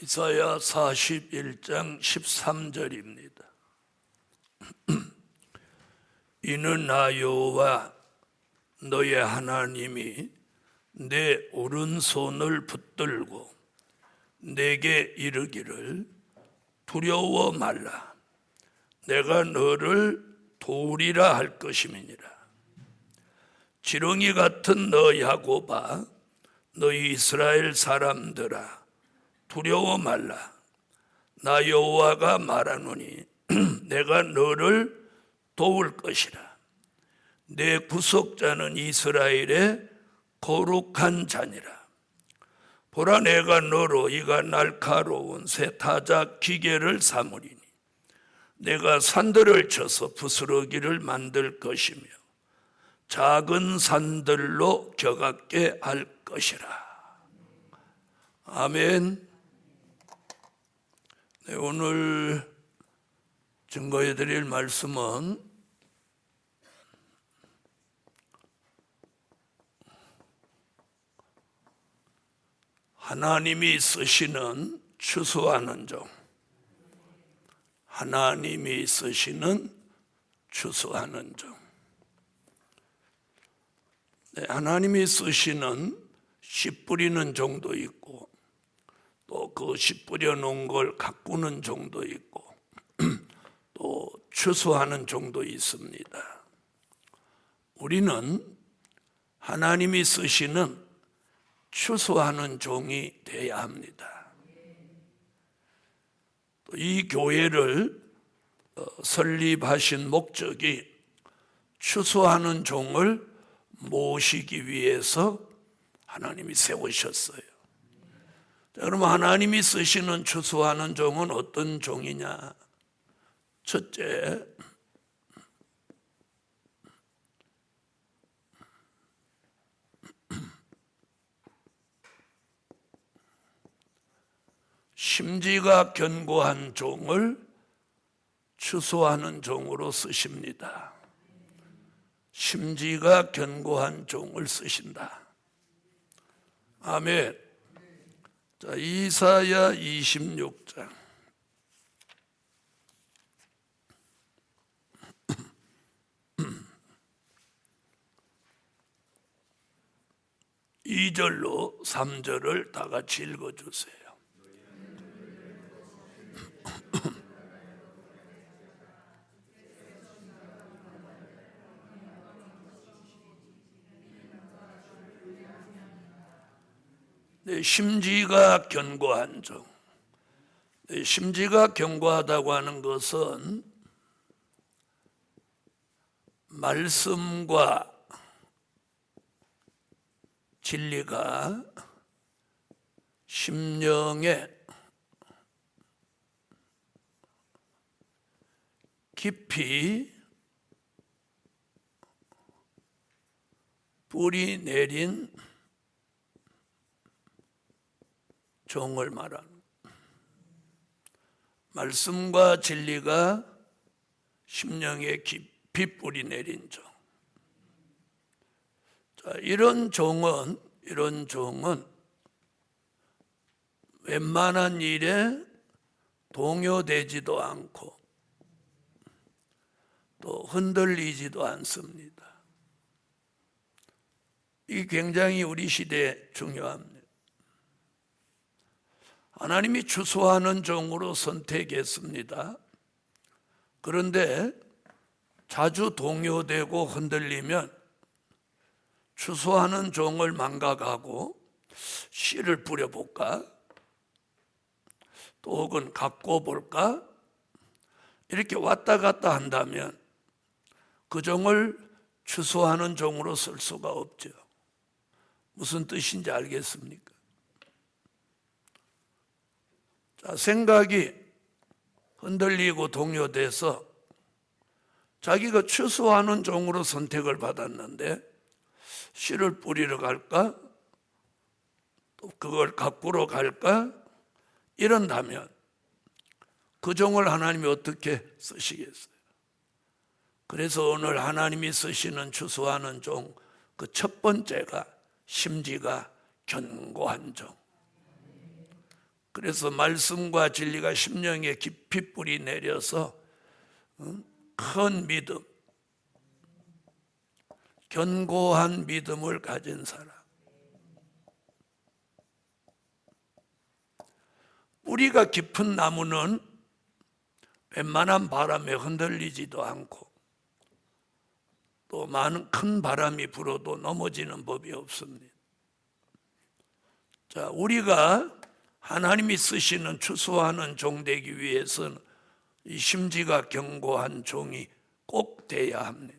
이사야 41장 13절입니다. 이는 나 여호와 너의 하나님이 내 오른손을 붙들고 내게 이르기를 두려워 말라. 내가 너를 도우리라 할 것임이니라. 지렁이 같은 너 야곱아, 너희 이스라엘 사람들아, 두려워 말라. 나 여호와가 말하노니 내가 너를 도울 것이라. 내 구속자는 이스라엘의 거룩한 자니라. 보라, 내가 너로 이가 날카로운 새 타작 기계를 삼으리니 내가 산들을 쳐서 부스러기를 만들 것이며 작은 산들로 격하게 할 것이라. 아멘. 네, 오늘 증거해 드릴 말씀은 하나님이 쓰시는 추수하는 종. 하나님이 쓰시는 추수하는 종. 네, 하나님이 쓰시는 씨 뿌리는 종도 있고 또 그 씨 뿌려 놓은 걸 가꾸는 종도 있고 또 추수하는 종도 있습니다. 우리는 하나님이 쓰시는 추수하는 종이 되어야 합니다. 또 이 교회를 설립하신 목적이 추수하는 종을 모시기 위해서 하나님이 세우셨어요. 그러면 하나님이 쓰시는 추수하는 종은 어떤 종이냐? 첫째, 심지가 견고한 종을 추수하는 종으로 쓰십니다. 심지가 견고한 종을 쓰신다. 아멘. 자, 이사야 26장 2절로 3절을 다 같이 읽어주세요. 네, 심지가 견고한 종. 네, 심지가 견고하다고 하는 것은 말씀과 진리가 심령에 깊이 뿌리 내린 종을 말하는, 말씀과 진리가 심령에 깊이 뿌리 내린 종. 자, 이런 종은 웬만한 일에 동요되지도 않고 또 흔들리지도 않습니다. 이 굉장히 우리 시대에 중요합니다. 하나님이 추수하는 종으로 선택했습니다. 그런데 자주 동요되고 흔들리면 추수하는 종을 망각하고 씨를 뿌려볼까? 또 혹은 갖고 볼까? 이렇게 왔다 갔다 한다면 그 종을 추수하는 종으로 쓸 수가 없죠. 무슨 뜻인지 알겠습니까? 자, 생각이 흔들리고 동요돼서 자기가 추수하는 종으로 선택을 받았는데 씨를 뿌리러 갈까? 또 그걸 가꾸러 갈까? 이런다면 그 종을 하나님이 어떻게 쓰시겠어요? 그래서 오늘 하나님이 쓰시는 추수하는 종, 그 첫 번째가 심지가 견고한 종. 그래서 말씀과 진리가 심령에 깊이 뿌리 내려서 큰 믿음, 견고한 믿음을 가진 사람. 뿌리가 깊은 나무는 웬만한 바람에 흔들리지도 않고 또 많은 큰 바람이 불어도 넘어지는 법이 없습니다. 자, 우리가 하나님이 쓰시는 추수하는 종 되기 위해서는 이 심지가 견고한 종이 꼭 돼야 합니다.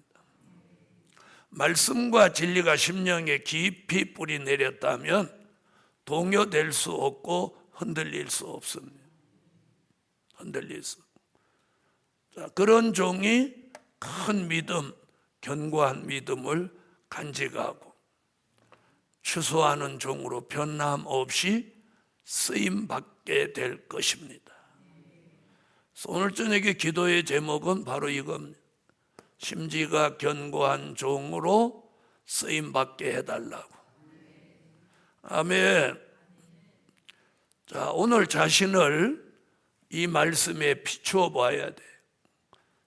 말씀과 진리가 심령에 깊이 뿌리 내렸다면 동요될 수 없고 흔들릴 수 없습니다. 흔들릴 수. 자, 그런 종이 큰 믿음, 견고한 믿음을 간직하고 추수하는 종으로 변함 없이 쓰임 받게 될 것입니다. 오늘 저녁에 기도의 제목은 바로 이겁니다. 심지가 견고한 종으로 쓰임 받게 해달라고. 아멘. 자, 오늘 자신을 이 말씀에 비추어 봐야 돼.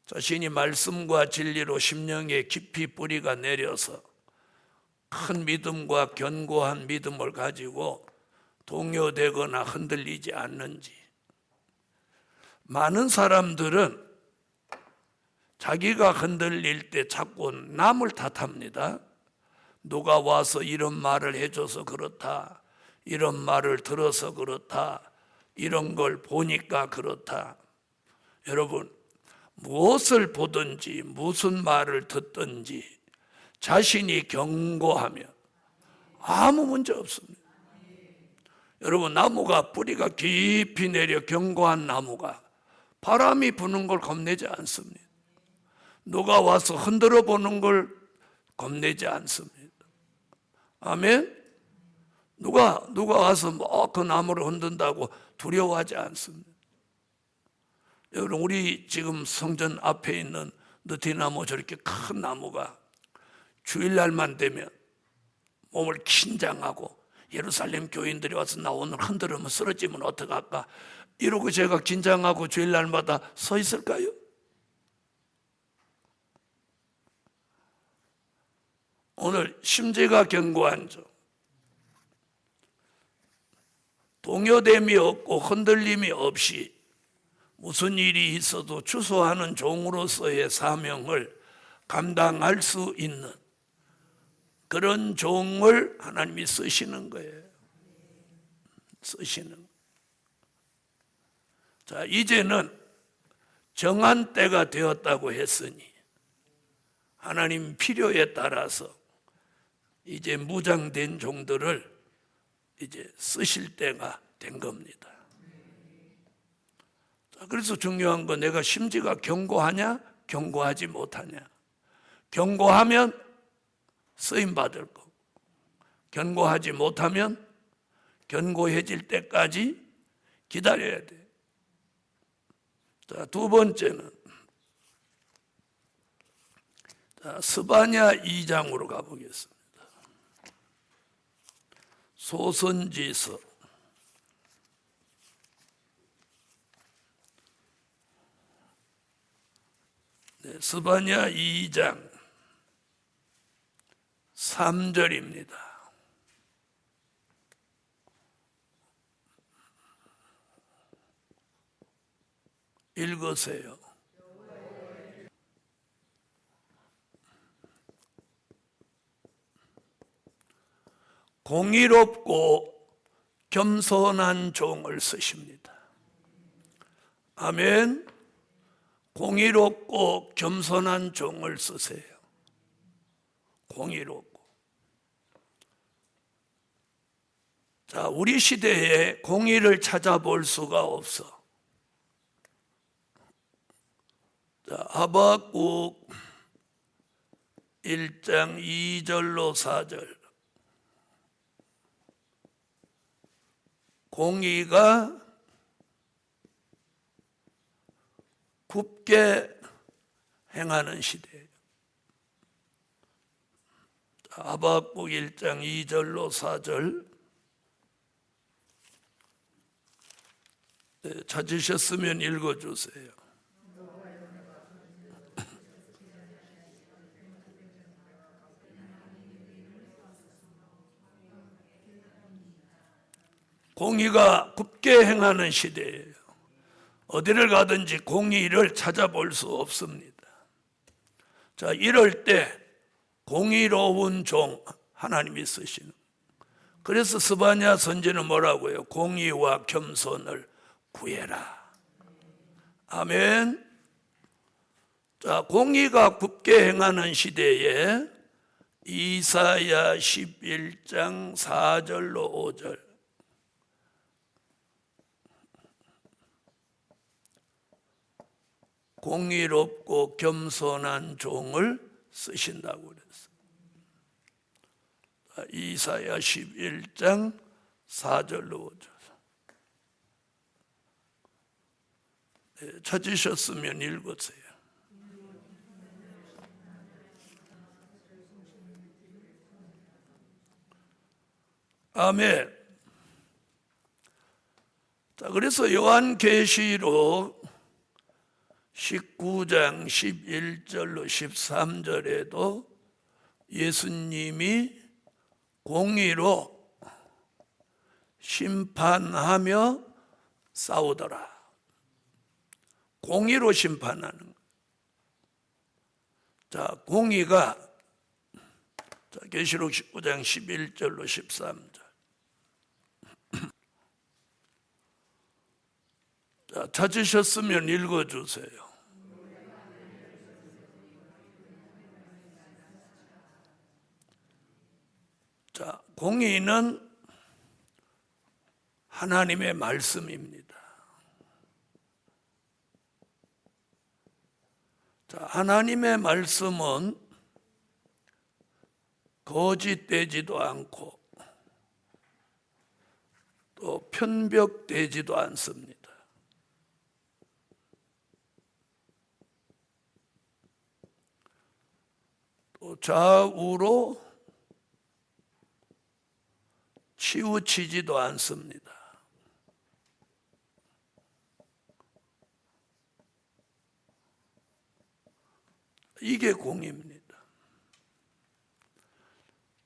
자신이 말씀과 진리로 심령에 깊이 뿌리가 내려서 큰 믿음과 견고한 믿음을 가지고 동요되거나 흔들리지 않는지. 많은 사람들은 자기가 흔들릴 때 자꾸 남을 탓합니다. 누가 와서 이런 말을 해줘서 그렇다, 이런 말을 들어서 그렇다, 이런 걸 보니까 그렇다. 여러분, 무엇을 보든지 무슨 말을 듣든지 자신이 견고하면 아무 문제 없습니다. 여러분, 나무가 뿌리가 깊이 내려 견고한 나무가 바람이 부는 걸 겁내지 않습니다. 누가 와서 흔들어 보는 걸 겁내지 않습니다. 아멘? 누가 와서 그 나무를 흔든다고 두려워하지 않습니다. 여러분, 우리 지금 성전 앞에 있는 느티나무, 저렇게 큰 나무가 주일날만 되면 몸을 긴장하고 예루살렘 교인들이 와서 나 오늘 흔들으면 쓰러지면 어떡할까 이러고 제가 긴장하고 주일날마다 서 있을까요? 오늘 심지가 견고한 종, 동요됨이 없고 흔들림이 없이 무슨 일이 있어도 추수하는 종으로서의 사명을 감당할 수 있는 그런 종을 하나님이 쓰시는 거예요. 쓰시는. 자, 이제는 정한 때가 되었다고 했으니 하나님 필요에 따라서 이제 무장된 종들을 이제 쓰실 때가 된 겁니다. 자, 그래서 중요한 건 내가 심지가 견고하냐, 견고하지 못하냐. 견고하면 쓰임 받을 거고, 견고하지 못하면 견고해질 때까지 기다려야 돼. 자, 두 번째는 스바냐 2장으로 가보겠습니다. 소선지서 스바냐 2장 3절입니다. 읽으세요. 공의롭고 겸손한 종을 쓰십니다. 아멘. 공의롭고 겸손한 종을 쓰세요. 공의롭고. 자, 우리 시대에 공의를 찾아볼 수가 없어. 자, 하박국 1장 2절로 4절. 공의가 굽게 행하는 시대예요. 하박국 1장 2절로 4절. 네, 찾으셨으면 읽어주세요. 공의가 굳게 행하는 시대예요. 어디를 가든지 공의를 찾아볼 수 없습니다. 자, 이럴 때 공의로운 종 하나님이 쓰시는. 그래서 스바냐 선지는 뭐라고요? 공의와 겸손을 구해라. 아멘. 자, 공의가 굳게 행하는 시대에 이사야 11장 4절로 5절. 공의롭고 겸손한 종을 쓰신다고 그랬어요. 이사야 11장 4절로 5절. 네, 찾으셨으면 읽으세요. 아멘. 자, 그래서 요한계시록 19장 11절로 13절에도 예수님이 공의로 심판하며 싸우더라. 공의로 심판하는 것. 자, 공의가 계시록 19장 11절로 13절. 자, 찾으셨으면 읽어주세요. 자, 공의는 하나님의 말씀입니다. 자, 하나님의 말씀은 거짓되지도 않고 또 편벽되지도 않습니다. 또 좌우로 치우치지도 않습니다. 이게 공의입니다.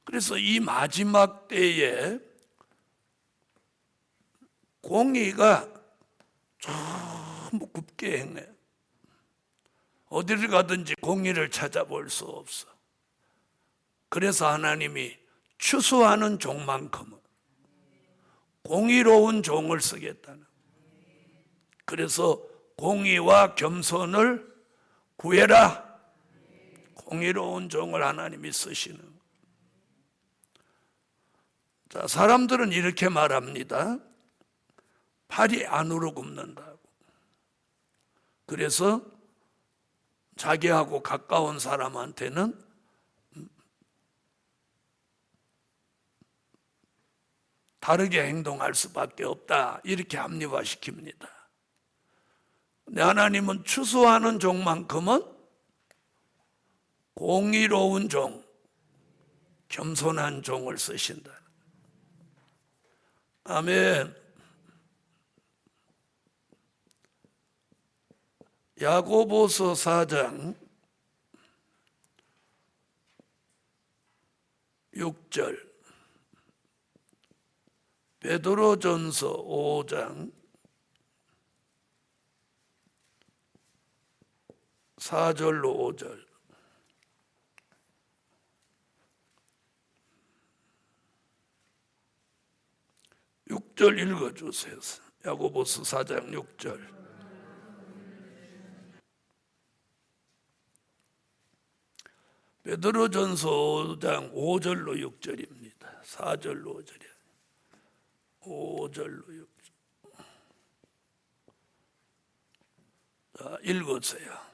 그래서 이 마지막 때에 공의가 전부 굳게 행해. 어디를 가든지 공의를 찾아볼 수 없어. 그래서 하나님이 추수하는 종만큼은 공의로운 종을 쓰겠다는. 그래서 공의와 겸손을 구해라. 공의로운 종을 하나님이 쓰시는. 자, 사람들은 이렇게 말합니다. 팔이 안으로 굽는다고. 그래서 자기하고 가까운 사람한테는 다르게 행동할 수밖에 없다. 이렇게 합리화시킵니다. 근데 하나님은 추수하는 종만큼은 공의로운 종, 겸손한 종을 쓰신다. 아멘. 야고보서 4장 6절, 베드로전서 5장 4절로 5절. 육 절 읽어주세요. 야고보서 4장 6절. 베드로전서 5장 5절로 6절입니다. 4절로 5절이야. 5절로 6절. 자, 읽으세요.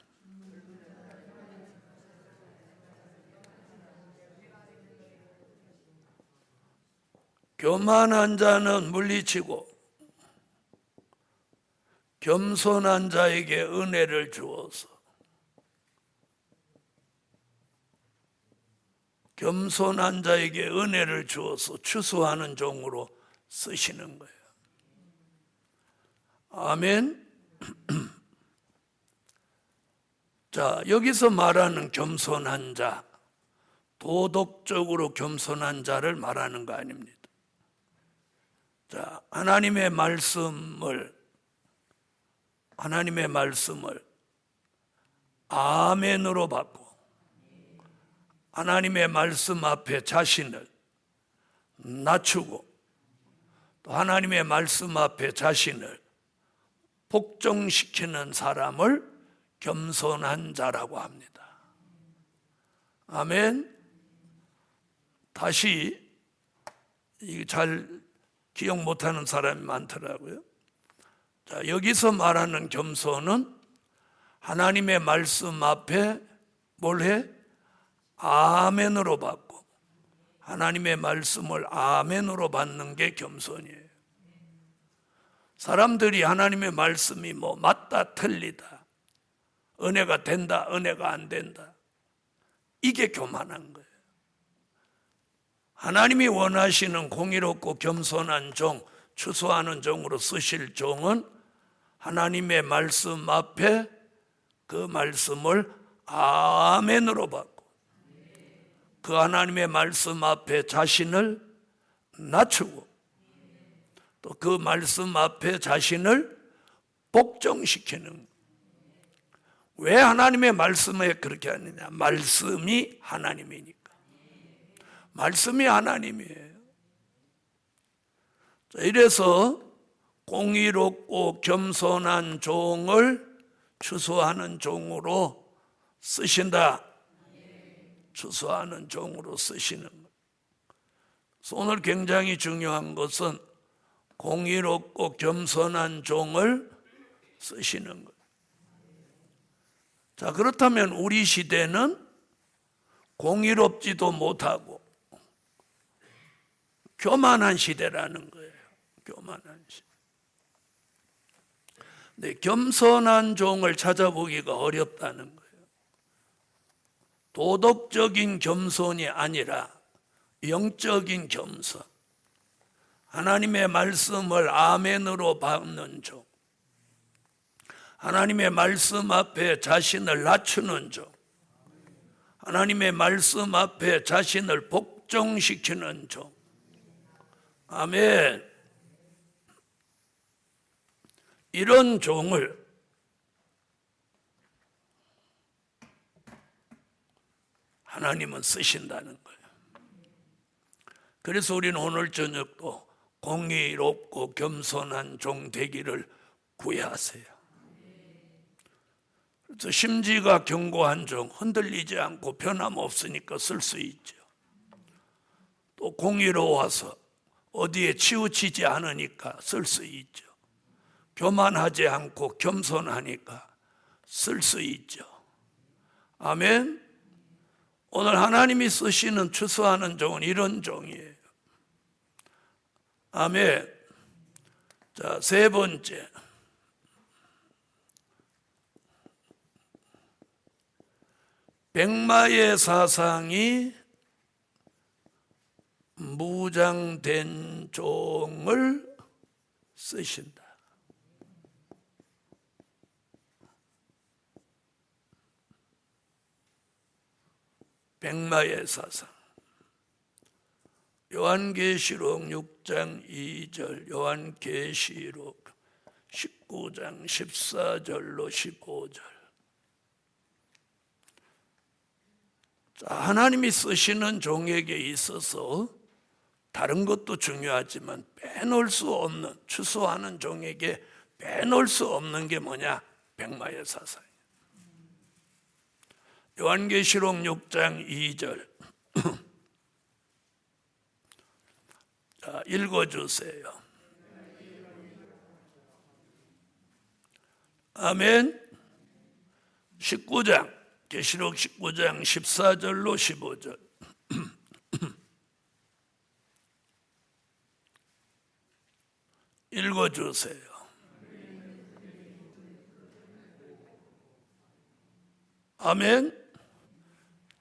교만한 자는 물리치고 겸손한 자에게 은혜를 주어서 겸손한 자에게 은혜를 주어서 추수하는 종으로 쓰시는 거예요. 아멘. 자, 여기서 말하는 겸손한 자, 도덕적으로 겸손한 자를 말하는 거 아닙니다. 자, 하나님의 말씀을 아멘으로 받고 하나님의 말씀 앞에 자신을 낮추고 또 하나님의 말씀 앞에 자신을 복종시키는 사람을 겸손한 자라고 합니다. 아멘. 다시 잘 기억 못하는 사람이 많더라고요. 자, 여기서 말하는 겸손은 하나님의 말씀 앞에 뭘 해? 아멘으로 받고 하나님의 말씀을 아멘으로 받는 게 겸손이에요. 사람들이 하나님의 말씀이 뭐 맞다 틀리다, 은혜가 된다 은혜가 안 된다, 이게 교만한 거예요. 하나님이 원하시는 공의롭고 겸손한 종, 추수하는 종으로 쓰실 종은 하나님의 말씀 앞에 그 말씀을 아멘으로 받고 그 하나님의 말씀 앞에 자신을 낮추고 또 그 말씀 앞에 자신을 복종시키는. 왜 하나님의 말씀에 그렇게 하느냐? 말씀이 하나님이니까. 말씀이 하나님이에요. 자, 이래서 공의롭고 겸손한 종을 추수하는 종으로 쓰신다. 추수하는 종으로 쓰시는 것. 오늘 굉장히 중요한 것은 공의롭고 겸손한 종을 쓰시는 것. 자, 그렇다면 우리 시대는 공의롭지도 못하고 교만한 시대라는 거예요. 교만한 시대. 네, 겸손한 종을 찾아보기가 어렵다는 거예요. 도덕적인 겸손이 아니라 영적인 겸손. 하나님의 말씀을 아멘으로 받는 종. 하나님의 말씀 앞에 자신을 낮추는 종. 하나님의 말씀 앞에 자신을 복종시키는 종. 아멘. 이런 종을 하나님은 쓰신다는 거예요. 그래서 우리는 오늘 저녁도 공의롭고 겸손한 종 되기를 구해하세요. 그래서 심지가 견고한 종, 흔들리지 않고 변함없으니까 쓸 수 있죠. 또 공의로워서 어디에 치우치지 않으니까 쓸 수 있죠. 교만하지 않고 겸손하니까 쓸 수 있죠. 아멘. 오늘 하나님이 쓰시는 추수하는 종은 이런 종이에요. 아멘. 자, 세 번째. 백마의 사상이 무장된 종을 쓰신다. 백마의 사상. 요한계시록 6장 2절, 요한계시록 19장 14절로 15절. 자, 하나님이 쓰시는 종에게 있어서 다른 것도 중요하지만 빼놓을 수 없는, 추수하는 종에게 빼놓을 수 없는 게 뭐냐? 백마의 사상이에요. 요한계시록 6장 2절. 자, 읽어주세요. 아멘. 19장, 계시록 19장 14절로 15절. 읽어주세요. 아멘.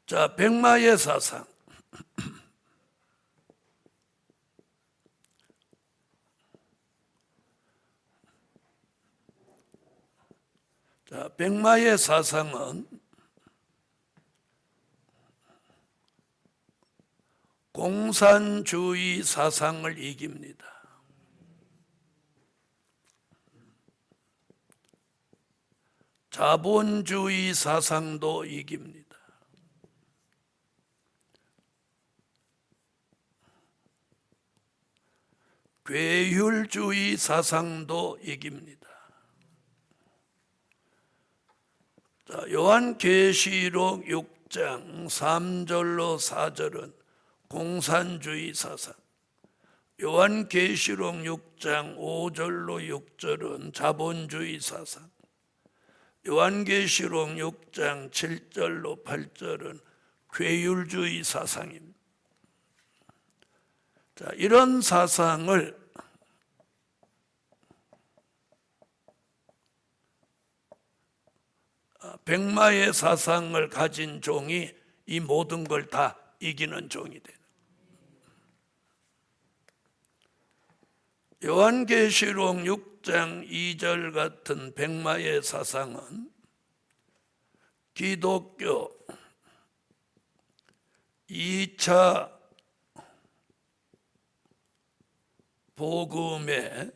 자, 백마의 사상. 자, 백마의 사상은 공산주의 사상을 이깁니다. 자본주의 사상도 이깁니다. 괴율주의 사상도 이깁니다. 자, 요한계시록 6장 3절로 4절은 공산주의 사상, 요한계시록 6장 5절로 6절은 자본주의 사상, 요한계시록 6장 7절로 8절은 괴율주의 사상입니다. 자, 이런 사상을 백마의 사상을 가진 종이 이 모든 걸 다 이기는 종이 되는. 요한계시록 6장 2절 같은 백마의 사상은 기독교 2차 복음의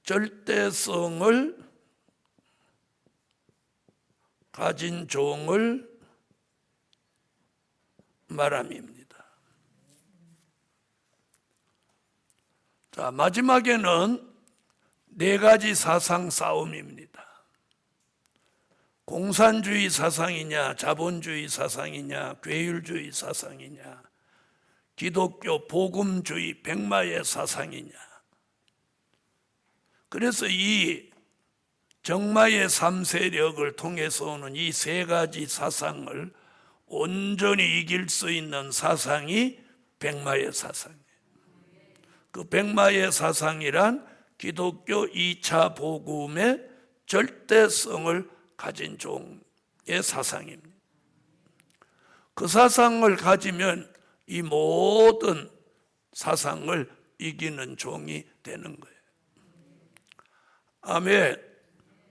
절대성을 가진 종을 말함입니다. 자, 마지막에는 네 가지 사상 싸움입니다. 공산주의 사상이냐, 자본주의 사상이냐, 괴율주의 사상이냐, 기독교 복음주의 백마의 사상이냐. 그래서 이 정마의 3세력을 통해서 오는 이 세 가지 사상을 온전히 이길 수 있는 사상이 백마의 사상이에요. 그 백마의 사상이란 기독교 2차 복음의 절대성을 가진 종의 사상입니다. 그 사상을 가지면 이 모든 사상을 이기는 종이 되는 거예요. 아멘.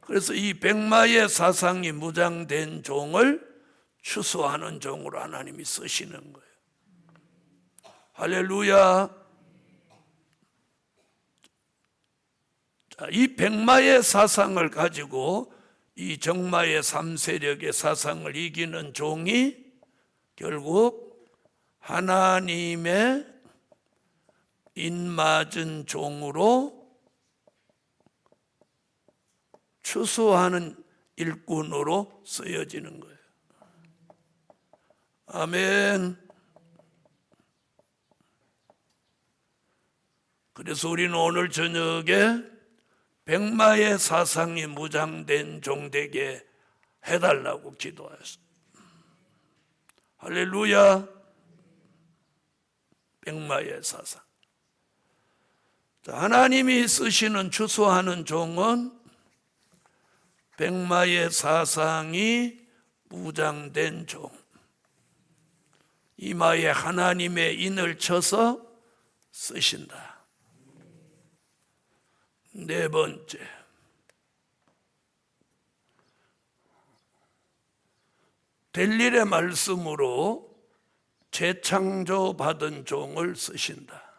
그래서 이 백마의 사상이 무장된 종을 추수하는 종으로 하나님이 쓰시는 거예요. 할렐루야. 자, 이 백마의 사상을 가지고 이 정마의 3세력의 사상을 이기는 종이 결국 하나님의 인맞은 종으로 추수하는 일꾼으로 쓰여지는 거예요. 아멘. 그래서 우리는 오늘 저녁에 백마의 사상이 무장된 종 되게 해달라고 기도했어요. 할렐루야. 백마의 사상. 하나님이 쓰시는 추수하는 종은 백마의 사상이 무장된 종, 이마에 하나님의 인을 쳐서 쓰신다. 네 번째, 델릴의 말씀으로 재창조받은 종을 쓰신다.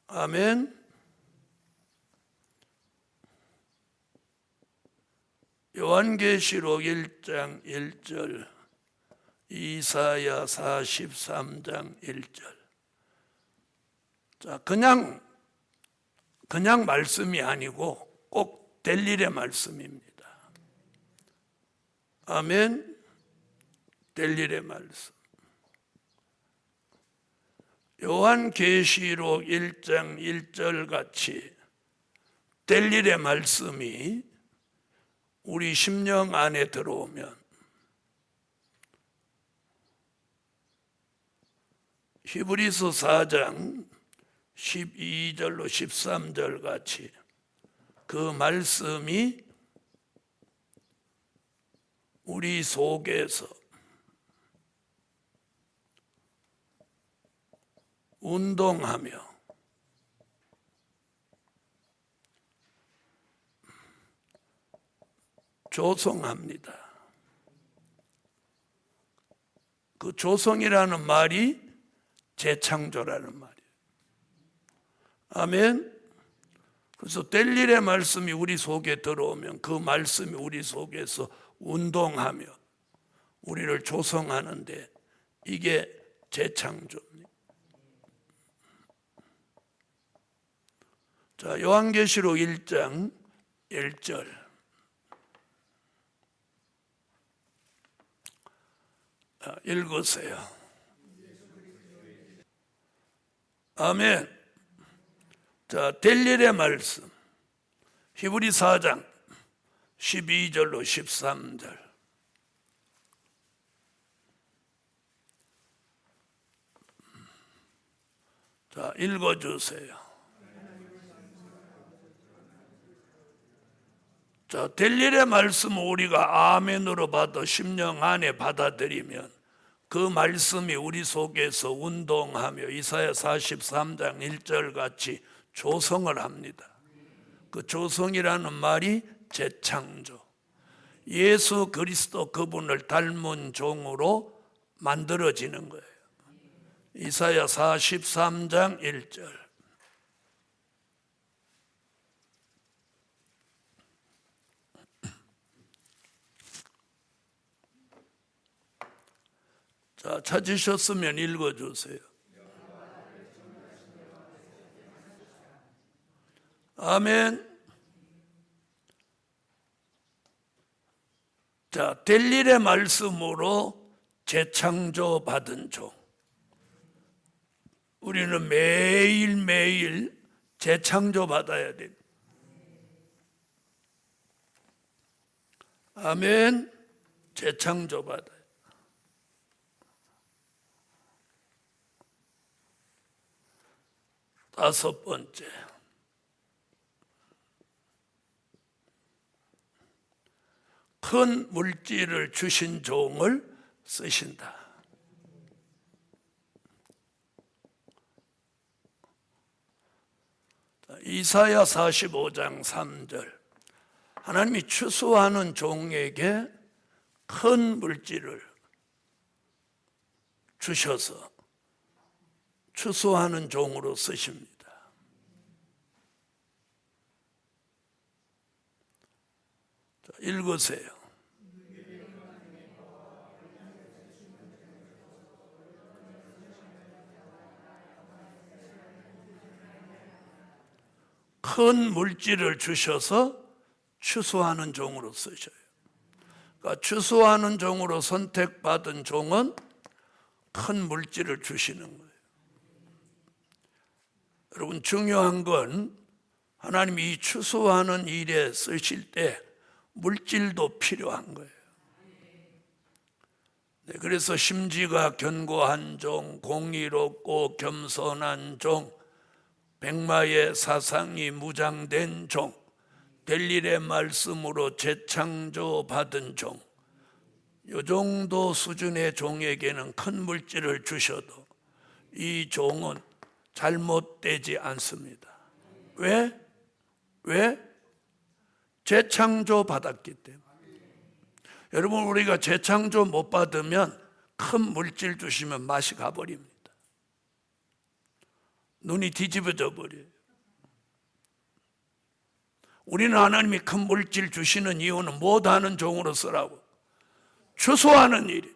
아멘. 요한계시록 1장 1절, 이사야 43장 1절. 자, 그냥 말씀이 아니고 꼭 델릴의 말씀입니다. 아멘. 델릴의 말씀. 요한계시록 1장 1절 같이 델릴의 말씀이 우리 심령 안에 들어오면 히브리서 4장 12절로 13절 같이 그 말씀이 우리 속에서 운동하며 조성합니다. 그 조성이라는 말이 재창조라는 말이에요. 아멘. 그래서 될 일의 말씀이 우리 속에 들어오면 그 말씀이 우리 속에서 운동하며 우리를 조성하는데 이게 재창조입니다. 자, 요한계시록 1장 1절. 읽으세요. 아멘. 자, 될 일의 말씀. 히브리 4장 12절로 13절. 자, 읽어주세요. 자, 될 일의 말씀을 우리가 아멘으로 받아 심령 안에 받아들이면 그 말씀이 우리 속에서 운동하며 이사야 43장 1절 같이 조성을 합니다. 그 조성이라는 말이 재창조. 예수 그리스도 그분을 닮은 종으로 만들어지는 거예요. 이사야 43장 1절. 자, 찾으셨으면 읽어주세요. 아멘. 자, 될 일의 말씀으로 재창조 받은 종. 우리는 매일매일 재창조 받아야 됩니다. 아멘. 재창조 받아요. 다섯 번째. 큰 물질을 주신 종을 쓰신다. 이사야 45장 3절. 하나님이 추수하는 종에게 큰 물질을 주셔서 추수하는 종으로 쓰십니다. 자, 읽으세요. 큰 물질을 주셔서 추수하는 종으로 쓰셔요. 그러니까 추수하는 종으로 선택받은 종은 큰 물질을 주시는 거예요. 여러분, 중요한 건 하나님이 이 추수하는 일에 쓰실 때 물질도 필요한 거예요. 네, 그래서 심지가 견고한 종, 공의롭고 겸손한 종, 백마의 사상이 무장된 종, 될 일의 말씀으로 재창조 받은 종, 이 정도 수준의 종에게는 큰 물질을 주셔도 이 종은 잘못되지 않습니다. 왜? 재창조 받았기 때문에. 여러분, 우리가 재창조 못 받으면 큰 물질 주시면 맛이 가버립니다. 눈이 뒤집어져 버려요. 우리는 하나님이 큰 물질 주시는 이유는 못하는 종으로 쓰라고. 추수하는 일에.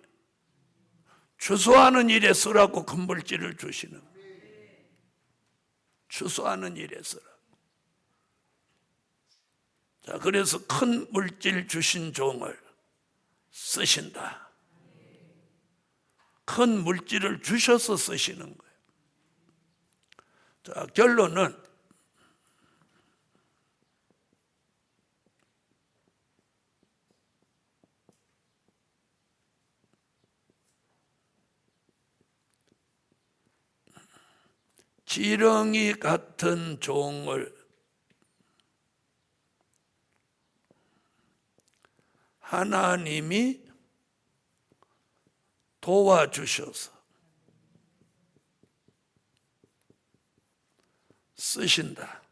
추수하는 일에 쓰라고 큰 물질을 주시는 거예요. 추수하는 일에 쓰라고. 자, 그래서 큰 물질 주신 종을 쓰신다. 큰 물질을 주셔서 쓰시는 거예요. 자, 결론은 지렁이 같은 종을 하나님이 도와주셔서 쓰신다.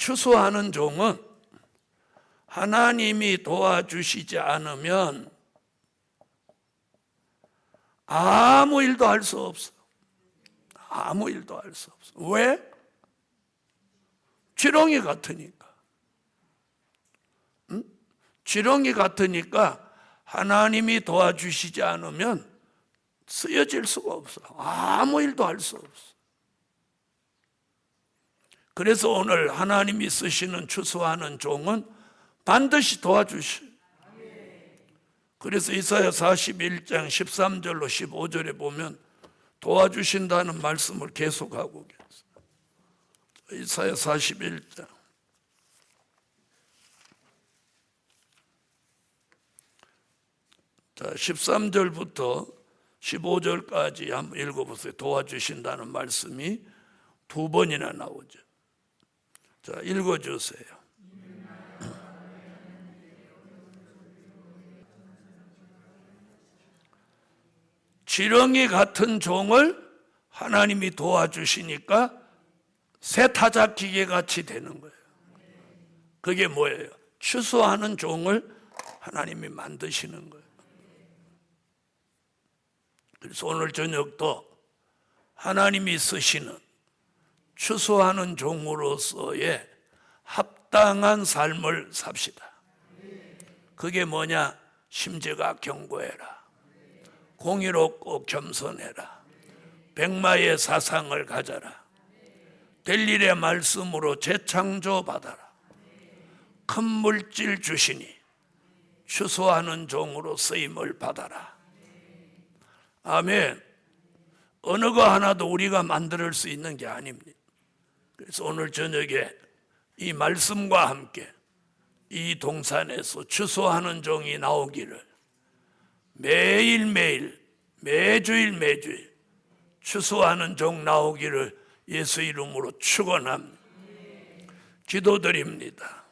추수하는 종은 하나님이 도와주시지 않으면 아무 일도 할 수 없어. 아무 일도 할 수 없어. 왜? 지렁이 같으니까. 응? 지렁이 같으니까 하나님이 도와주시지 않으면 쓰여질 수가 없어. 아무 일도 할 수 없어. 그래서 오늘 하나님이 쓰시는 추수하는 종은 반드시 도와주시. 그래서 이사야 41장 13절로 15절에 보면 도와주신다는 말씀을 계속하고 계세요. 이사야 41장 자, 13절부터 15절까지 한번 읽어보세요. 도와주신다는 말씀이 두 번이나 나오죠. 자, 읽어주세요. 지렁이 같은 종을 하나님이 도와주시니까 새 타작 기계 같이 되는 거예요. 그게 뭐예요? 추수하는 종을 하나님이 만드시는 거예요. 그래서 오늘 저녁도 하나님이 쓰시는 추수하는 종으로서의 합당한 삶을 삽시다. 그게 뭐냐? 심지가 견고해라. 공의롭고 겸손해라. 백마의 사상을 가져라. 될 일의 말씀으로 재창조 받아라. 큰 물질 주시니 추수하는 종으로 쓰임을 받아라. 아멘. 어느 거 하나도 우리가 만들 수 있는 게 아닙니다. 그래서 오늘 저녁에 이 말씀과 함께 이 동산에서 추수하는 종이 나오기를 매일매일 매주일 추수하는 종 나오기를 예수 이름으로 축원합니다. 기도드립니다.